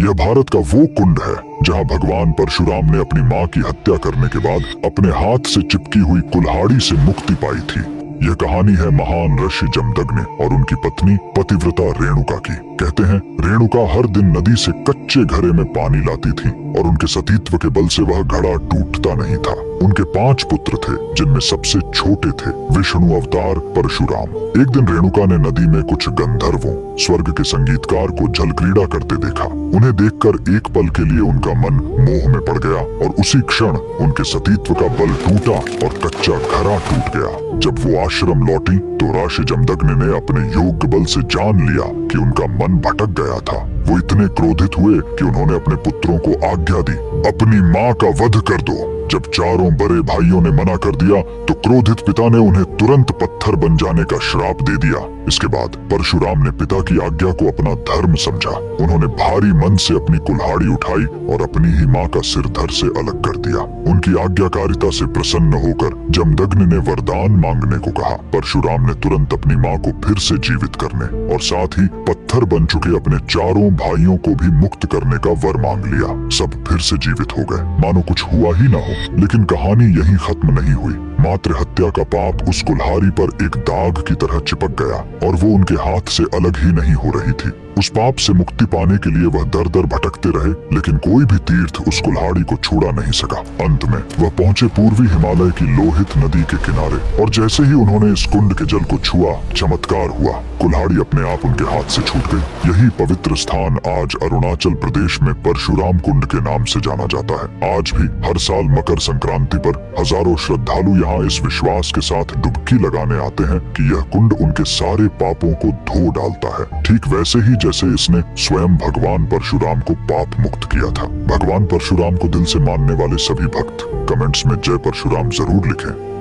यह भारत का वो कुंड है जहां भगवान परशुराम ने अपनी मां की हत्या करने के बाद अपने हाथ से चिपकी हुई कुल्हाड़ी से मुक्ति पाई थी। यह कहानी है महान ऋषि जमदग्नि और उनकी पत्नी पतिव्रता रेणुका की। कहते हैं रेणुका हर दिन नदी से कच्चे घड़े में पानी लाती थी और उनके सतीत्व के बल से वह घड़ा टूटता नहीं था। उनके 5 पुत्र थे जिनमें सबसे छोटे थे विष्णु अवतार परशुराम। एक दिन रेणुका ने नदी में कुछ गंधर्वों स्वर्ग के संगीतकार को जल क्रीड़ा करते देखा। उन्हें देखकर एक पल के लिए उनका मन मोह में पड़ गया और उसी क्षण उनके सतीत्व का बल टूटा और कच्चा घड़ा टूट गया। जब वो आश्रम लौटी तो ऋषि जमदग्नि ने अपने योग बल से जान लिया कि उनका मन भटक गया था। वो इतने क्रोधित हुए कि उन्होंने अपने पुत्रों को आज्ञा दी, अपनी मां का वध कर दो। जब चारों बड़े भाइयों ने मना कर दिया तो क्रोधित पिता ने उन्हें तुरंत पत्थर बन जाने का श्राप दे दिया। इसके बाद परशुराम ने पिता की आज्ञा को अपना धर्म समझा। उन्होंने भारी मन से अपनी कुल्हाड़ी उठाई और अपनी ही मां का सिर धड़ से अलग कर दिया। उनकी आज्ञाकारिता से प्रसन्न होकर जमदग्नि ने वरदान मांगने को कहा। परशुराम ने तुरंत अपनी मां को फिर से जीवित करने और साथ ही पत्थर बन चुके अपने चारों भाइयों को भी मुक्त करने का वर मांग लिया। सब फिर से जीवित हो गए, मानो कुछ हुआ ही ना हो। लेकिन कहानी यहीं खत्म नहीं हुई। मात्र हत्या का पाप उस कुल्हाड़ी पर एक दाग की तरह चिपक गया और वो उनके हाथ से अलग ही नहीं हो रही थी। उस पाप से मुक्ति पाने के लिए वह दर दर भटकते रहे, लेकिन कोई भी तीर्थ उस कुल्हाड़ी को छुड़ा नहीं सका। अंत में वह पहुंचे पूर्वी हिमालय की लोहित नदी के किनारे और जैसे ही उन्होंने इस कुंड के जल को छुआ, चमत्कार हुआ। कुल्हाड़ी अपने आप उनके हाथ से छूट गई। यही पवित्र स्थान आज अरुणाचल प्रदेश में परशुराम कुंड के नाम से जाना जाता है। आज भी हर साल मकर संक्रांति पर हजारों श्रद्धालु यहाँ इस विश्वास के साथ डुबकी लगाने आते हैं कि यह कुंड उनके सारे पापों को धो डालता है, ठीक वैसे ही जैसे इसने स्वयं भगवान परशुराम को पाप मुक्त किया था। भगवान परशुराम को दिल से मानने वाले सभी भक्त कमेंट्स में जय परशुराम जरूर लिखें।